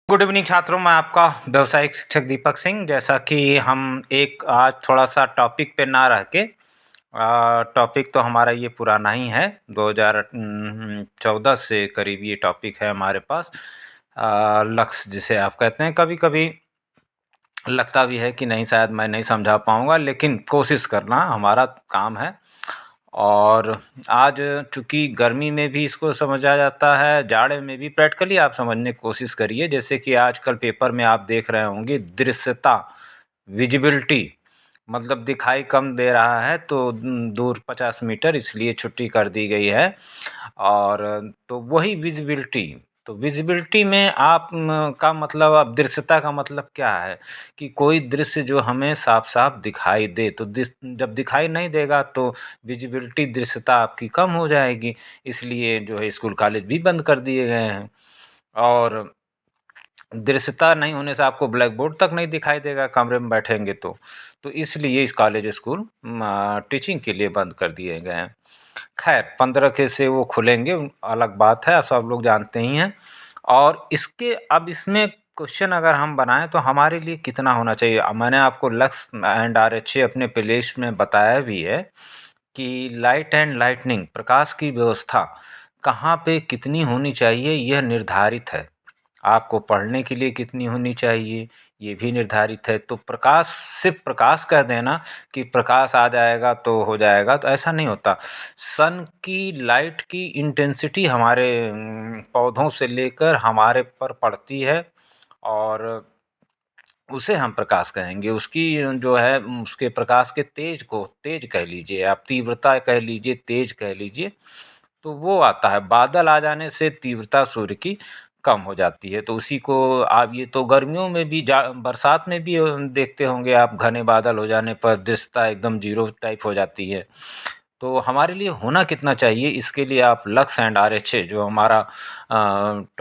Good evening छात्रों, मैं आपका व्यावसायिक शिक्षक दीपक सिंह। जैसा कि हम एक आज थोड़ा-सा टॉपिक पे ना रह के टॉपिक तो हमारा ये पुराना ही है, 2014 से करीब ये टॉपिक है हमारे पास। लक्ष्य जिसे आप कहते हैं, कभी-कभी लगता भी है कि नहीं, शायद मैं नहीं समझा पाऊँगा, लेकिन कोशिश करना हमारा काम है। और आज चूँकि गर्मी में भी इसको समझा जाता है, जाड़े में भी प्रैक्टिकली आप समझने की कोशिश करिए। जैसे कि आजकल पेपर में आप देख रहे होंगे, दृश्यता, विज़िबिलिटी, मतलब दिखाई कम दे रहा है तो दूर 50 मीटर इसलिए छुट्टी कर दी गई है। और तो वही विज़िबिलिटी, तो विज़िबिलिटी में आप का मतलब, अब दृश्यता का मतलब क्या है कि कोई दृश्य जो हमें साफ-साफ दिखाई दे। तो जब दिखाई नहीं देगा तो विज़िबिलिटी, दृश्यता आपकी कम हो जाएगी। इसलिए जो है स्कूल कॉलेज भी बंद कर दिए गए हैं। और दृश्यता नहीं होने से आपको ब्लैक बोर्ड तक नहीं दिखाई देगा कमरे में बैठेंगे तो। तो इसलिए इस कॉलेज स्कूल टीचिंग के लिए बंद कर दिए गए हैं। खैर 15 के से वो खुलेंगे, अलग बात है, सब लोग जानते ही हैं। और इसके अब इसमें क्वेश्चन अगर हम बनाएँ तो हमारे लिए कितना होना चाहिए? मैंने आपको लक्स एंड आरएचए अपने प्लेलिस्ट में बताया भी है कि लाइट एंड लाइटनिंग, प्रकाश की व्यवस्था कहाँ पे कितनी होनी चाहिए, यह निर्धारित है। आपको पढ़ने के लिए कितनी होनी चाहिए, ये भी निर्धारित है। तो प्रकाश, सिर्फ़ प्रकाश कह देना कि प्रकाश आ जाएगा तो हो जाएगा, तो ऐसा नहीं होता। सन की लाइट की इंटेंसिटी हमारे पौधों से लेकर हमारे पर पड़ती है, और उसे हम प्रकाश कहेंगे। उसकी जो है उसके प्रकाश के तेज को तेज कह लीजिए, आप तीव्रता कह लीजिए, तेज कह लीजिए, तो वो आता है। बादल आ जाने से तीव्रता सूर्य की कम हो जाती है। तो उसी को आप, ये तो गर्मियों में भी, बरसात में भी देखते होंगे आप, घने बादल हो जाने पर दृश्यता एकदम ज़ीरो टाइप हो जाती है। तो हमारे लिए होना कितना चाहिए, इसके लिए आप लक्स एंड आरएचए जो हमारा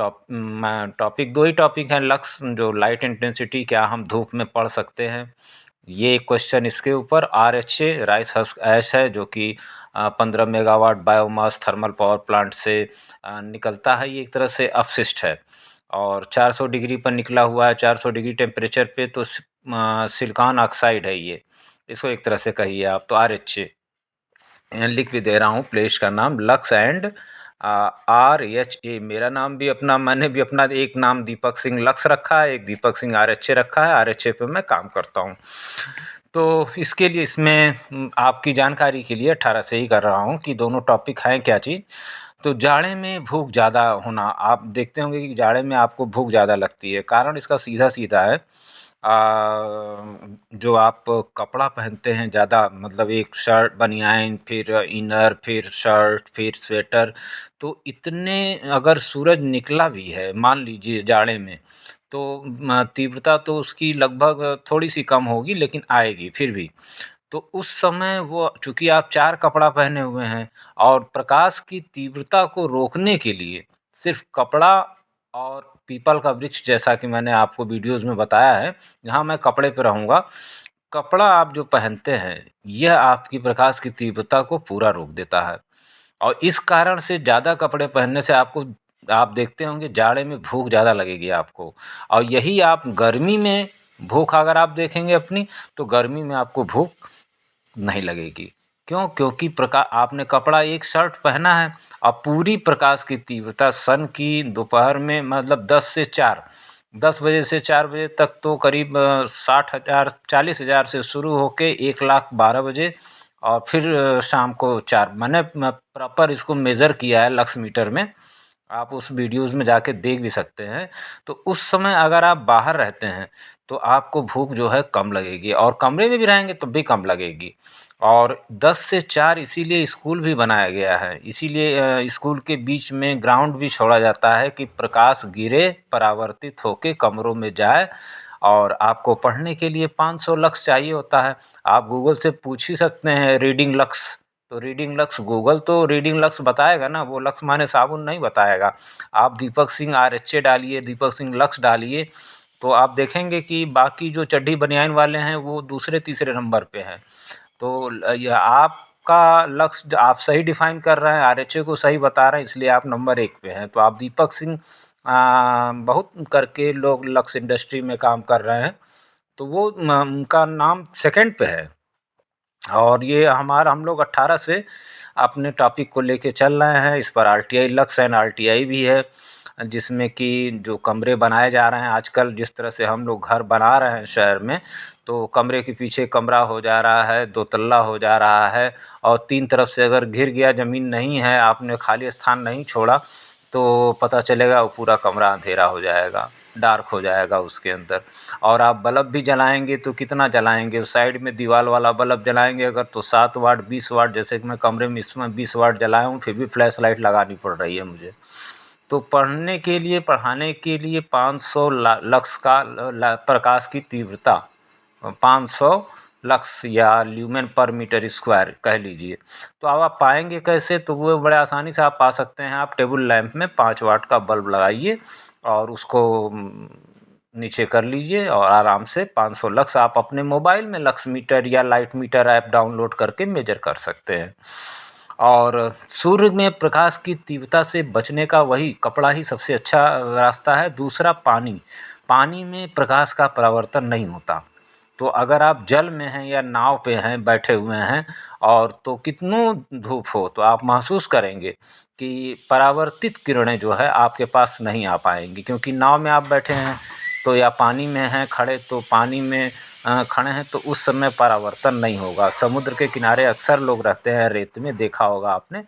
टॉपिक, 2 ही टॉपिक हैं। लक्स जो लाइट इंटेंसिटी, क्या हम धूप में पढ़ सकते हैं, ये एक क्वेश्चन इसके ऊपर। आरएचए राइस हस्क ऐश है, जो कि 15 megawatt biomass thermal power plant से निकलता है। ये एक तरह से अपशिष्ट है और 400 डिग्री पर निकला हुआ है, 400 डिग्री टेम्परेचर पे। तो सिलिकॉन ऑक्साइड है ये, इसको एक तरह से कहिए आप। तो आरएचए लिख भी दे रहा हूँ, प्लेस का नाम लक्स एंड आरएचए। मेरा नाम भी, अपना मैंने भी अपना एक नाम दीपक सिंह लक्स रखा है, एक दीपक सिंह आरएचए रखा है। आरएचए पे मैं काम करता हूँ। तो इसके लिए, इसमें आपकी जानकारी के लिए 18 से ही कर रहा हूँ कि दोनों टॉपिक हैं क्या चीज़। तो जाड़े में भूख ज़्यादा होना, आप देखते होंगे कि जाड़े में आपको भूख ज़्यादा लगती है। कारण इसका सीधा-सीधा है, जो आप कपड़ा पहनते हैं ज़्यादा, मतलब एक शर्ट, बनियान, फिर इनर, फिर शर्ट, फिर स्वेटर, तो इतने, अगर सूरज निकला भी है मान लीजिए जाड़े में, तो तीव्रता तो उसकी लगभग थोड़ी-सी कम होगी, लेकिन आएगी फिर भी। तो उस समय वो, चूँकि आप 4 कपड़ा पहने हुए हैं, और प्रकाश की तीव्रता को रोकने के लिए सिर्फ़ कपड़ा और पीपल का वृक्ष, जैसा कि मैंने आपको वीडियोज़ में बताया है, यहाँ मैं कपड़े पे रहूँगा। कपड़ा आप जो पहनते हैं, यह आपकी प्रकाश की तीव्रता को पूरा रोक देता है। और इस कारण से ज़्यादा कपड़े पहनने से आपको, आप देखते होंगे जाड़े में भूख ज़्यादा लगेगी आपको। और यही आप गर्मी में, भूख अगर आप देखेंगे अपनी, तो गर्मी में आपको भूख नहीं लगेगी। क्यों? क्योंकि आपने कपड़ा, एक शर्ट पहना है, और पूरी प्रकाश की तीव्रता सन की दोपहर में, मतलब 10 से 4, 10 बजे से 4 बजे तक तो करीब 60,000 40,000 से शुरू होके 1,12,000 बजे, और फिर शाम को 4, मैंने प्रॉपर इसको मेज़र किया है लक्स मीटर में। आप उस वीडियोज़ में जाके देख भी सकते हैं। तो उस समय अगर आप बाहर रहते हैं, तो आपको भूख जो है कम लगेगी, और कमरे में भी रहेंगे तब भी कम लगेगी। और 10 से 4 इसीलिए स्कूल भी बनाया गया है। इसीलिए स्कूल के बीच में ग्राउंड भी छोड़ा जाता है कि प्रकाश गिरे, परावर्तित होके कमरों में जाए। और आपको पढ़ने के लिए 500 लक्स चाहिए होता है। आप गूगल से पूछ ही सकते हैं रीडिंग लक्स, तो रीडिंग लक्स, गूगल तो रीडिंग लक्स बताएगा ना, वो लक्स माने साबुन नहीं बताएगा। आप दीपक सिंह आरएचए डालिए, दीपक सिंह लक्स डालिए, तो आप देखेंगे कि बाकी जो चड्डी बनियान वाले हैं वो दूसरे-तीसरे नंबर पे हैं। तो ये आपका लक्ष्य, आप सही डिफ़ाइन कर रहे हैं, आरएचए को सही बता रहे हैं, इसलिए आप नंबर 1 पे हैं। तो आप दीपक सिंह बहुत करके लोग लक्स इंडस्ट्री में काम कर रहे हैं, तो वो उनका नाम सेकंड पे है। और ये हम लोग 18 से अपने टॉपिक को लेके चल रहे हैं। इस पर RTI लक्स एंड RTI भी है, जिसमें कि जो कमरे बनाए जा रहे हैं आजकल, जिस तरह से हम लोग घर बना रहे हैं शहर में, तो कमरे के पीछे कमरा हो जा रहा है, 2 तल्ला हो जा रहा है, और 3 तरफ से अगर घिर गया, ज़मीन नहीं है, आपने खाली स्थान नहीं छोड़ा, तो पता चलेगा वो पूरा कमरा अंधेरा हो जाएगा, डार्क हो जाएगा उसके अंदर। और आप बल्ब भी जलाएंगे तो कितना जलाएंगे, उस साइड में दीवार वाला बल्ब जलाएंगे अगर, तो 7 वाट 20 वाट, जैसे कि मैं कमरे में इसमें 20 वाट जलाया हूँ, फिर भी फ्लैश लाइट लगानी पड़ रही है मुझे। तो पढ़ने के लिए, पढ़ाने के लिए 500 लक्स का प्रकाश की तीव्रता, 500 लक्स या ल्यूमेन पर मीटर स्क्वायर कह लीजिए। तो अब आप पाएंगे कैसे, तो वो बड़े आसानी से आप पा सकते हैं। आप टेबल लैंप में 5 वाट का बल्ब लगाइए और उसको नीचे कर लीजिए, और आराम से 500 लक्स आप अपने मोबाइल में लक्स मीटर या लाइट मीटर ऐप डाउनलोड करके मेजर कर सकते हैं। और सूर्य में प्रकाश की तीव्रता से बचने का वही कपड़ा ही सबसे अच्छा रास्ता है। दूसरा, पानी। पानी में प्रकाश का परावर्तन नहीं होता। तो अगर आप जल में हैं या नाव पे हैं, बैठे हुए हैं, और तो कितनों धूप हो, तो आप महसूस करेंगे कि परावर्तित किरणें जो है आपके पास नहीं आ पाएंगी, क्योंकि नाव में आप बैठे हैं तो, या पानी में हैं खड़े, तो पानी में खड़े हैं तो उस समय परावर्तन नहीं होगा। समुद्र के किनारे अक्सर लोग रहते हैं, रेत में देखा होगा आपने,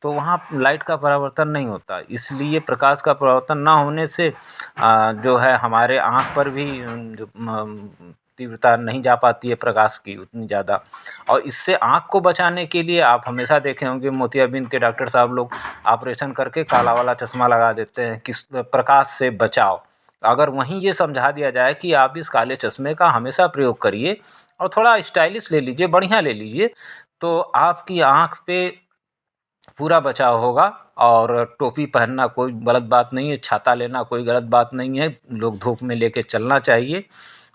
तो वहाँ लाइट का परावर्तन नहीं होता। इसलिए प्रकाश का परावर्तन ना होने से जो है हमारे आँख पर भी जो तीव्रता नहीं जा पाती है प्रकाश की उतनी ज़्यादा। और इससे आँख को बचाने के लिए आप हमेशा देखे होंगे मोतियाबिंद के डॉक्टर साहब लोग ऑपरेशन करके काला वाला चश्मा लगा देते हैं, किस प्रकाश से बचाव। अगर वहीं ये समझा दिया जाए कि आप इस काले चश्मे का हमेशा प्रयोग करिए और थोड़ा स्टाइलिश ले लीजिए, बढ़िया ले लीजिए, तो आपकी आँख पे पूरा बचाव होगा। और टोपी पहनना कोई गलत बात नहीं है, छाता लेना कोई गलत बात नहीं है, लोग धूप में लेके चलना चाहिए।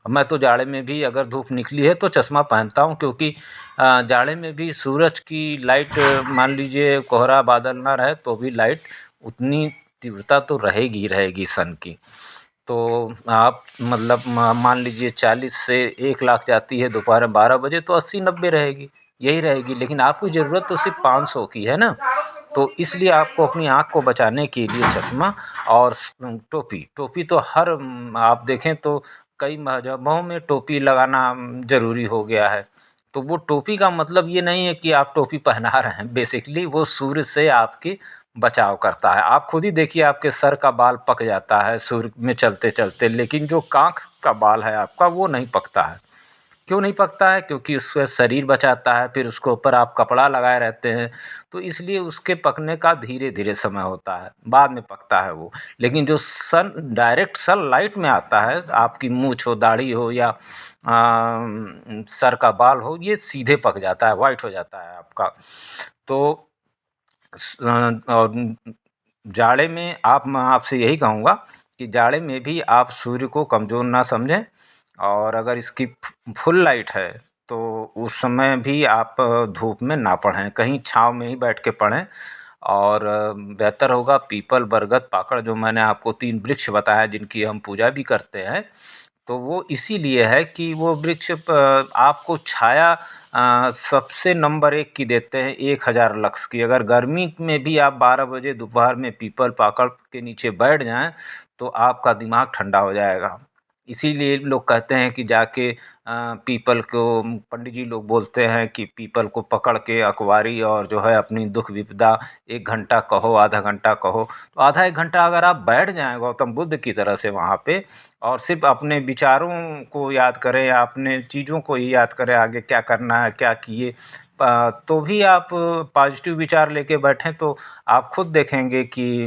मैं तो जाड़े में भी अगर धूप निकली है तो चश्मा पहनता हूँ, क्योंकि जाड़े में भी सूरज की लाइट, मान लीजिए कोहरा बादल ना रहे तो भी लाइट उतनी तीव्रता तो रहेगी ही रहेगी सन की। तो आप मतलब मान लीजिए 40 से 1 लाख जाती है दोपहर में 12 बजे, तो 80-90 रहेगी, यही रहेगी। लेकिन आपको ज़रूरत तो सिर्फ 500 की है ना, तो इसलिए आपको अपनी आँख को बचाने के लिए चश्मा और टोपी। टोपी तो हर आप देखें तो कई मज़हबों में टोपी लगाना ज़रूरी हो गया है। तो वो टोपी का मतलब ये नहीं है कि आप टोपी पहना रहे हैं, बेसिकली वो सूर्य से आपके बचाव करता है। आप खुद ही देखिए, आपके सर का बाल पक जाता है सूर्य में चलते-चलते, लेकिन जो काँख का बाल है आपका, वो नहीं पकता है। क्यों नहीं पकता है? क्योंकि उससे शरीर बचाता है, फिर उसके ऊपर आप कपड़ा लगाए रहते हैं, तो इसलिए उसके पकने का धीरे-धीरे समय होता है, बाद में पकता है वो। लेकिन जो डायरेक्ट सनलाइट में आता है, आपकी मूंछ हो, दाढ़ी हो, या सर का बाल हो, ये सीधे पक जाता है, व्हाइट हो जाता है आपका। तो और जाड़े में मैं आपसे यही कहूँगा कि जाड़े में भी आप सूर्य को कमज़ोर ना समझें, और अगर इसकी फुल लाइट है तो उस समय भी आप धूप में ना पढ़ें, कहीं छाँव में ही बैठ के पढ़ें। और बेहतर होगा पीपल, बरगद, पाकड़, जो मैंने आपको 3 वृक्ष बताए जिनकी हम पूजा भी करते हैं, तो वो इसीलिए है कि वो वृक्ष आपको छाया सबसे नंबर 1 की देते हैं, 1000 लक्स की। अगर गर्मी में भी आप 12 बजे दोपहर में पीपल, पाकड़ के नीचे बैठ जाएँ, तो आपका दिमाग ठंडा हो जाएगा। इसीलिए लोग कहते हैं कि जाके पीपल को, पंडित जी लोग बोलते हैं कि पीपल को पकड़ के अखबारी, और जो है अपनी दुःख विपदा 1 घंटा कहो, आधा घंटा कहो। तो आधा 1 घंटा अगर आप बैठ जाएँ गौतम बुद्ध की तरह से वहाँ पे, और सिर्फ़ अपने विचारों को याद करें, या अपने चीज़ों को ही याद करें, आगे क्या करना है, क्या किए, तो भी आप पॉज़िटिव विचार लेके बैठें, तो आप खुद देखेंगे कि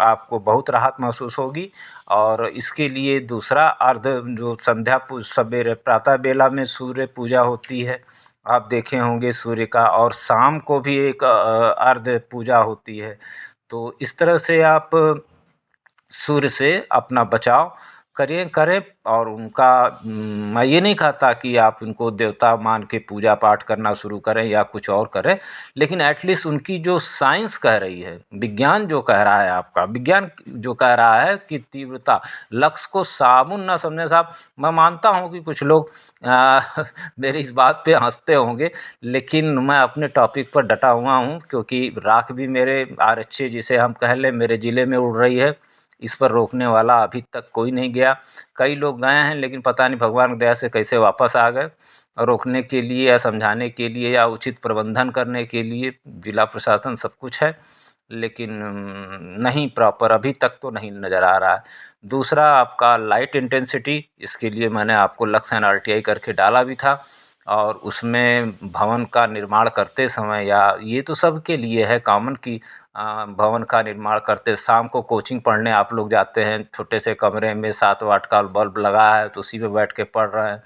आपको बहुत राहत महसूस होगी। और इसके लिए दूसरा अर्घ, जो संध्या सवेरे प्रातः बेला में सूर्य पूजा होती है, आप देखे होंगे सूर्य का, और शाम को भी एक अर्घ पूजा होती है। तो इस तरह से आप सूर्य से अपना बचाव करें और उनका मैं ये नहीं कहता कि आप उनको देवता मान के पूजा पाठ करना शुरू करें या कुछ और करें, लेकिन एटलीस्ट उनकी जो साइंस कह रही है, विज्ञान जो कह रहा है, आपका विज्ञान जो कह रहा है कि तीव्रता, लक्ष्य को साबुन ना समझें साहब। मैं मानता हूँ कि कुछ लोग मेरी इस बात पे हँसते होंगे, लेकिन मैं अपने टॉपिक पर डटा हुआ हूँ, क्योंकि राख भी मेरे आरक्षे जिसे हम कह लें मेरे ज़िले में उड़ रही है। इस पर रोकने वाला अभी तक कोई नहीं गया। कई लोग गए हैं, लेकिन पता नहीं भगवान की दया से कैसे वापस आ गए। रोकने के लिए या समझाने के लिए या उचित प्रबंधन करने के लिए जिला प्रशासन सब कुछ है, लेकिन नहीं प्रॉपर अभी तक तो नहीं नज़र आ रहा है। दूसरा आपका लाइट इंटेंसिटी, इसके लिए मैंने आपको लक्ष्य एनआरटीआई करके डाला भी था, और उसमें भवन का निर्माण करते समय, या ये तो सबके लिए है कॉमन कि भवन का निर्माण करते शाम को कोचिंग पढ़ने आप लोग जाते हैं, छोटे से कमरे में 7 वाट का बल्ब लगा है तो उसी पे बैठ के पढ़ रहे हैं।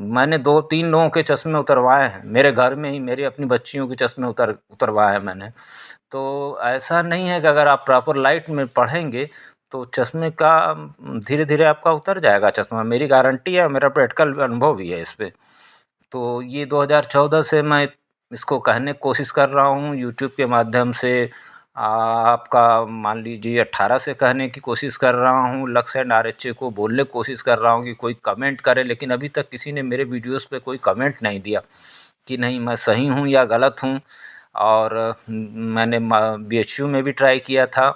मैंने 2-3 लोगों के चश्मे उतरवाए हैं, मेरे घर में ही मेरी अपनी बच्चियों के चश्मे उतरवाए हैं मैंने। तो ऐसा नहीं है कि अगर आप प्रॉपर लाइट में पढ़ेंगे तो चश्मे का धीरे-धीरे आपका उतर जाएगा चश्मा, मेरी गारंटी है, मेरा प्रैक्टिकल अनुभव भी है इस पे। तो ये 2014 से मैं इसको कहने की कोशिश कर रहा हूँ यूट्यूब के माध्यम से। आपका मान लीजिए 18 से कहने की कोशिश कर रहा हूँ, लक्ष्य एंड आरएचए को बोलने की कोशिश कर रहा हूँ कि कोई कमेंट करे, लेकिन अभी तक किसी ने मेरे वीडियोज़ पे कोई कमेंट नहीं दिया कि नहीं मैं सही हूँ या गलत हूँ। और मैंने बीएचयू में भी ट्राई किया था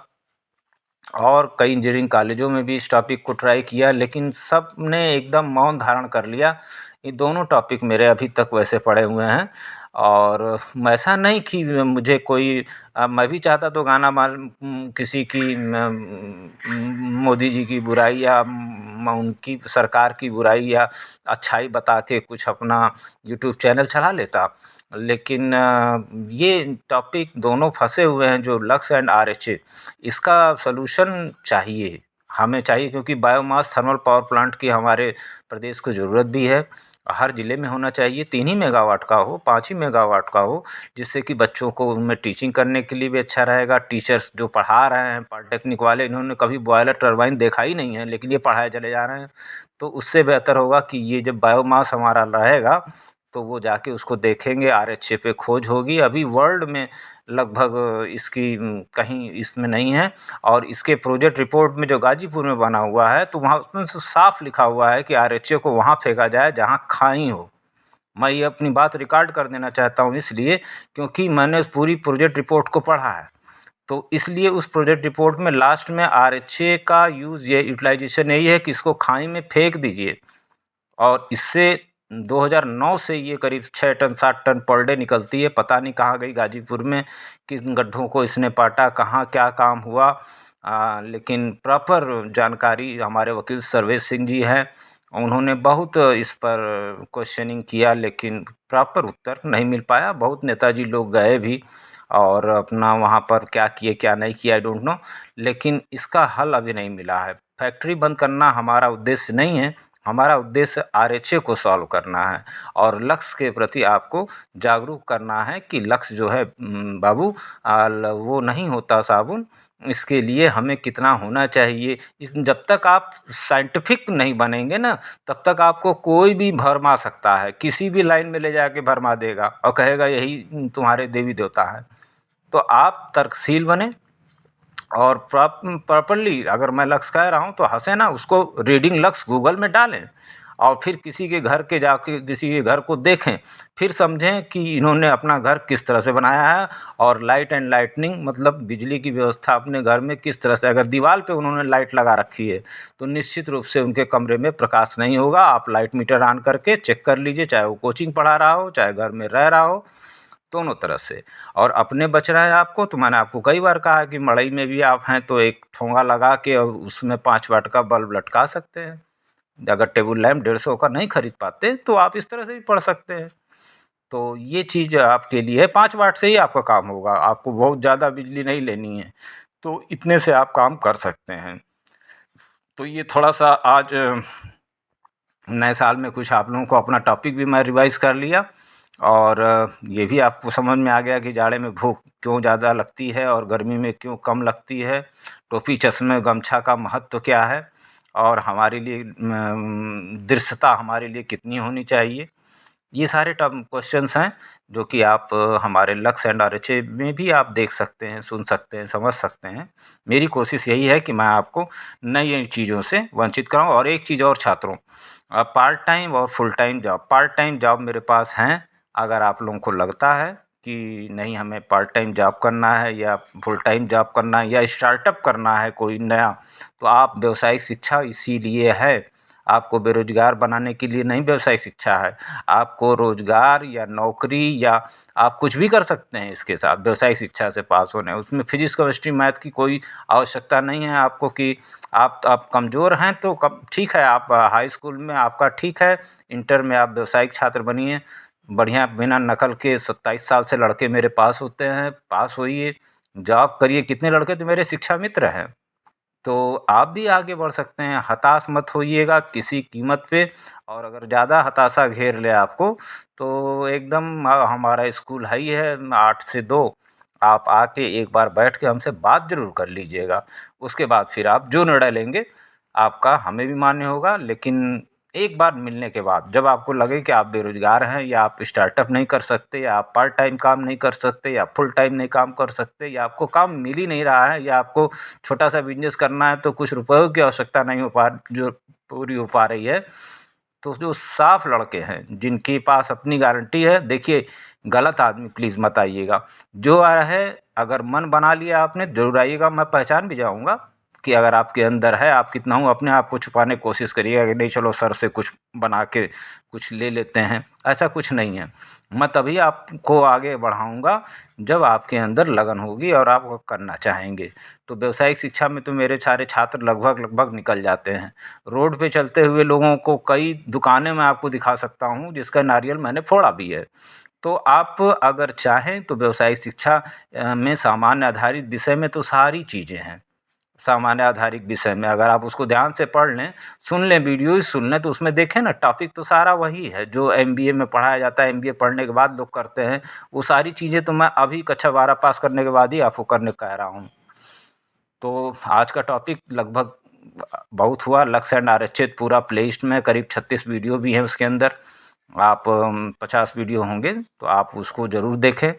और कई इंजीनियरिंग कॉलेजों में भी इस टॉपिक को ट्राई किया, लेकिन सब ने एकदम मौन धारण कर लिया। ये दोनों टॉपिक मेरे अभी तक वैसे पड़े हुए हैं, और ऐसा नहीं कि मुझे कोई मैं भी चाहता तो गाना किसी की मोदी जी की बुराई या उनकी सरकार की बुराई या अच्छाई बता के कुछ अपना यूट्यूब चैनल चला लेता। लेकिन ये टॉपिक दोनों फँसे हुए हैं, जो लक्ष्य एंड आरएचए, इसका सॉल्यूशन चाहिए, हमें चाहिए, क्योंकि बायोमास थर्मल पावर प्लांट की हमारे प्रदेश को ज़रूरत भी है। हर ज़िले में होना चाहिए, 3 ही मेगावाट का हो, 5 ही मेगावाट का हो, जिससे कि बच्चों को उनमें टीचिंग करने के लिए भी अच्छा रहेगा। टीचर्स जो पढ़ा रहे हैं पॉलिटेक्निक वाले, इन्होंने कभी बॉयलर टरबाइन देखा ही नहीं है, लेकिन ये पढ़ाए चले जा रहे हैं। तो उससे बेहतर होगा कि ये जब बायोमास हमारा रहेगा तो वो जाके उसको देखेंगे, आरएचए पे खोज होगी। अभी वर्ल्ड में लगभग इसकी कहीं इसमें नहीं है, और इसके प्रोजेक्ट रिपोर्ट में जो गाजीपुर में बना हुआ है, तो वहाँ उसमें साफ लिखा हुआ है कि आरएचए को वहाँ फेंका जाए जहाँ खाई हो। मैं ये अपनी बात रिकॉर्ड कर देना चाहता हूँ, इसलिए क्योंकि मैंने उस पूरी प्रोजेक्ट रिपोर्ट को पढ़ा है। तो इसलिए उस प्रोजेक्ट रिपोर्ट में लास्ट में आरएचए का यूटिलाइजेशन यही है कि इसको खाई में फेंक दीजिए, और इससे 2009 से ये करीब 6 टन 7 टन पर डे निकलती है। पता नहीं कहाँ गई गाजीपुर में, किन गड्ढों को इसने पाटा, कहाँ क्या काम हुआ। लेकिन प्रॉपर जानकारी हमारे वकील सर्वेश सिंह जी हैं, उन्होंने बहुत इस पर क्वेश्चनिंग किया, लेकिन प्रॉपर उत्तर नहीं मिल पाया। बहुत नेताजी लोग गए भी और अपना वहाँ पर क्या किए क्या नहीं किया आई डोंट नो, लेकिन इसका हल अभी नहीं मिला है। फैक्ट्री बंद करना हमारा उद्देश्य नहीं है, हमारा उद्देश्य आरएचए को सॉल्व करना है, और लक्ष्य के प्रति आपको जागरूक करना है कि लक्ष्य जो है बाबू वो नहीं होता साबुन। इसके लिए हमें कितना होना चाहिए, इस जब तक आप साइंटिफिक नहीं बनेंगे ना, तब तक आपको कोई भी भरमा सकता है, किसी भी लाइन में ले जाके भरमा देगा और कहेगा यही तुम्हारे देवी देवता है। तो आप तर्कशील बने, और प्रॉपर्ली अगर मैं लक्ष्य कह रहा हूँ तो हँसे ना, उसको रीडिंग लक्ष्य गूगल में डालें, और फिर किसी के घर के जाके किसी के घर को देखें, फिर समझें कि इन्होंने अपना घर किस तरह से बनाया है, और लाइट एंड लाइटनिंग मतलब बिजली की व्यवस्था अपने घर में किस तरह से, अगर दीवार पे उन्होंने लाइट लगा रखी है तो निश्चित रूप से उनके कमरे में प्रकाश नहीं होगा। आप लाइट मीटर ऑन करके चेक कर लीजिए, चाहे वो कोचिंग पढ़ा रहा हो, चाहे घर में रह रहा हो, दोनों तरह से। और अपने बच रहा है आपको, तो मैंने आपको कई बार कहा है कि मड़ई में भी आप हैं तो एक ठोंगा लगा के और उसमें 5 वाट का बल्ब लटका सकते हैं। अगर टेबल लैंप 150 का नहीं खरीद पाते तो आप इस तरह से भी पढ़ सकते हैं। तो ये चीज़ आपके लिए है, 5 वाट से ही आपका काम होगा, आपको बहुत ज़्यादा बिजली नहीं लेनी है, तो इतने से आप काम कर सकते हैं। तो ये थोड़ा-सा आज नए साल में कुछ आप लोगों को अपना टॉपिक भी मैं रिवाइज़ कर लिया, और ये भी आपको समझ में आ गया कि जाड़े में भूख क्यों ज़्यादा लगती है और गर्मी में क्यों कम लगती है, टोपी चश्मे गमछा का महत्व क्या है, और हमारे लिए दृश्यता हमारे लिए कितनी होनी चाहिए। ये सारे क्वेश्चंस हैं जो कि आप हमारे लक्स एंड आरएचए में भी आप देख सकते हैं, सुन सकते हैं, समझ सकते हैं। मेरी कोशिश यही है कि मैं आपको नई-नई चीज़ों से वंचित कराऊँ। और एक चीज़ और छात्रों, पार्ट टाइम और full time job, part time job मेरे पास हैं। अगर आप लोगों को लगता है कि नहीं हमें पार्ट टाइम जॉब करना है या फुल टाइम जॉब करना है या स्टार्टअप करना है कोई नया, तो आप व्यावसायिक शिक्षा इसीलिए है। आपको बेरोज़गार बनाने के लिए नहीं व्यावसायिक शिक्षा है। आपको रोज़गार या नौकरी या आप कुछ भी कर सकते हैं इसके साथ व्यावसायिक शिक्षा से पास होने। उसमें फिज़िक्स, केमिस्ट्री, मैथ की कोई आवश्यकता नहीं है आपको कि आप कमज़ोर हैं तो कम ठीक है, आप हाई स्कूल में आपका ठीक है, इंटर में आप व्यावसायिक छात्र बनिए, बढ़िया बिना नकल के 27 साल से लड़के मेरे पास होते हैं, पास होइए, जॉब करिए। कितने लड़के तो मेरे शिक्षा मित्र हैं। तो आप भी आगे बढ़ सकते हैं, हताश मत होइएगा किसी कीमत पे। और अगर ज़्यादा हताशा घेर ले आपको तो एकदम हमारा स्कूल है ही है 8 से 2, आप आके एक बार बैठ के हमसे बात ज़रूर कर लीजिएगा। उसके बाद फिर आप जो निर्णय लेंगे आपका हमें भी मान्य होगा। लेकिन एक बार मिलने के बाद जब आपको लगे कि आप बेरोज़गार हैं या आप स्टार्टअप नहीं कर सकते या आप पार्ट टाइम काम नहीं कर सकते या फुल टाइम नहीं काम कर सकते या आपको काम मिल ही नहीं रहा है या आपको छोटा-सा बिज़नेस करना है तो कुछ रुपयों की आवश्यकता नहीं हो पा जो पूरी हो पा रही है, तो जो साफ़ लड़के हैं, जिनके पास अपनी गारंटी है, देखिए गलत आदमी प्लीज़ मत आइएगा। जो है अगर मन बना लिया आपने ज़रूर आइएगा, मैं पहचान भी जाऊँगा कि अगर आपके अंदर है, आप कितना हूँ अपने आप को छुपाने की कोशिश करिएगा कि नहीं चलो सर से कुछ बना के कुछ ले लेते हैं, ऐसा कुछ नहीं है। मैं तभी आपको आगे बढ़ाऊँगा जब आपके अंदर लगन होगी और आप वो करना चाहेंगे। तो व्यावसायिक शिक्षा में तो मेरे सारे छात्र लगभग निकल जाते हैं। रोड पे चलते हुए लोगों को कई दुकानें मैं आपको दिखा सकता हूँ जिसका नारियल मैंने फोड़ा भी है। तो आप अगर चाहें तो व्यावसायिक शिक्षा में सामान्य आधारित विषय में तो सारी चीज़ें हैं। सामान्य आधारित विषय में अगर आप उसको ध्यान से पढ़ लें, सुन लें, वीडियो ही सुन लें तो उसमें देखें ना टॉपिक तो सारा वही है जो एमबीए में पढ़ाया जाता है, एमबीए पढ़ने के बाद लोग करते हैं। वो सारी चीज़ें तो मैं अभी कक्षा 12 पास करने के बाद ही आपको करने को कह रहा हूँ। तो आज का टॉपिक लगभग बहुत हुआ। लक्स एंड आरचित पूरा प्लेलिस्ट में करीब 36 वीडियो भी हैं उसके अंदर। आप 50 वीडियो होंगे तो आप उसको ज़रूर देखें।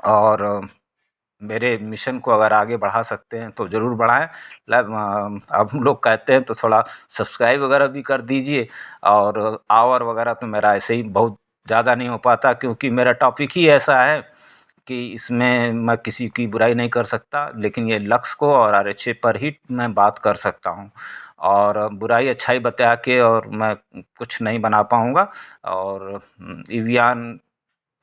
और मेरे मिशन को अगर आगे बढ़ा सकते हैं तो ज़रूर बढ़ाएँ। अब लोग कहते हैं तो थोड़ा सब्सक्राइब वगैरह भी कर दीजिए। और आवर वगैरह तो मेरा ऐसे ही बहुत ज़्यादा नहीं हो पाता क्योंकि मेरा टॉपिक ही ऐसा है कि इसमें मैं किसी की बुराई नहीं कर सकता, लेकिन ये लक्ष्य को और आरएचए पर ही मैं बात कर सकता हूँ। और बुराई अच्छाई बता के और मैं कुछ नहीं बना पाऊँगा। और एवियन,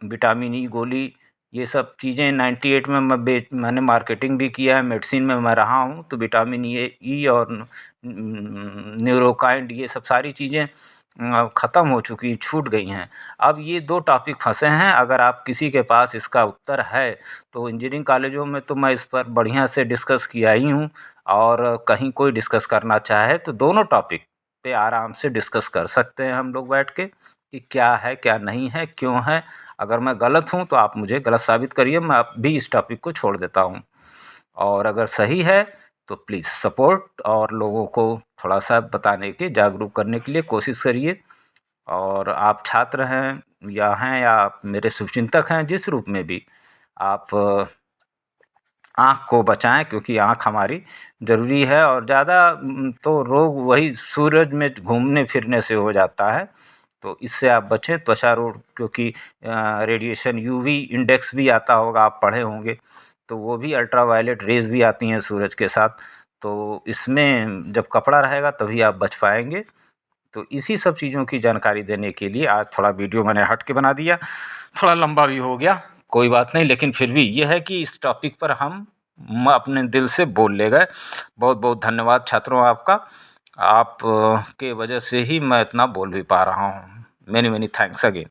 विटामिन ई गोली, ये सब चीज़ें 98 में मैंने मार्केटिंग भी किया है, मेडिसिन में मैं रहा हूँ, तो विटामिन ई और न्यूरोकाइंड ये सब सारी चीज़ें ख़त्म हो चुकी, छूट गई हैं। अब ये 2 टॉपिक फँसे हैं, अगर आप किसी के पास इसका उत्तर है, तो इंजीनियरिंग कॉलेजों में तो मैं इस पर बढ़िया से डिस्कस किया ही हूँ। और कहीं कोई डिस्कस करना चाहे तो दोनों टॉपिक पे आराम से डिस्कस कर सकते हैं हम लोग बैठ के कि क्या है, क्या नहीं है, क्यों है। अगर मैं गलत हूँ तो आप मुझे गलत साबित करिए, मैं अब भी इस टॉपिक को छोड़ देता हूँ। और अगर सही है तो प्लीज़ सपोर्ट और लोगों को थोड़ा-सा बताने की, जागरूक करने के लिए कोशिश करिए। और आप छात्र हैं या आप मेरे शुभचिंतक हैं, जिस रूप में भी आप आँख को बचाएँ क्योंकि आँख हमारी ज़रूरी है। और ज़्यादा तो रोग वही सूरज में घूमने-फिरने से हो जाता है, तो इससे आप बचें। त्वचा रोग क्योंकि रेडिएशन यूवी इंडेक्स भी आता होगा, आप पढ़े होंगे, तो वो भी अल्ट्रावायलेट रेज़ भी आती हैं सूरज के साथ। तो इसमें जब कपड़ा रहेगा तभी आप बच पाएँगे। तो इसी सब चीज़ों की जानकारी देने के लिए आज थोड़ा वीडियो मैंने हट के बना दिया, थोड़ा लंबा भी हो गया, कोई बात नहीं। लेकिन फिर भी ये है कि इस टॉपिक पर हम अपने दिल से बोल ले गए। बहुत-बहुत धन्यवाद छात्रों आपका। आप के वजह से ही मैं इतना बोल भी पा रहा हूँ। Many many thanks again.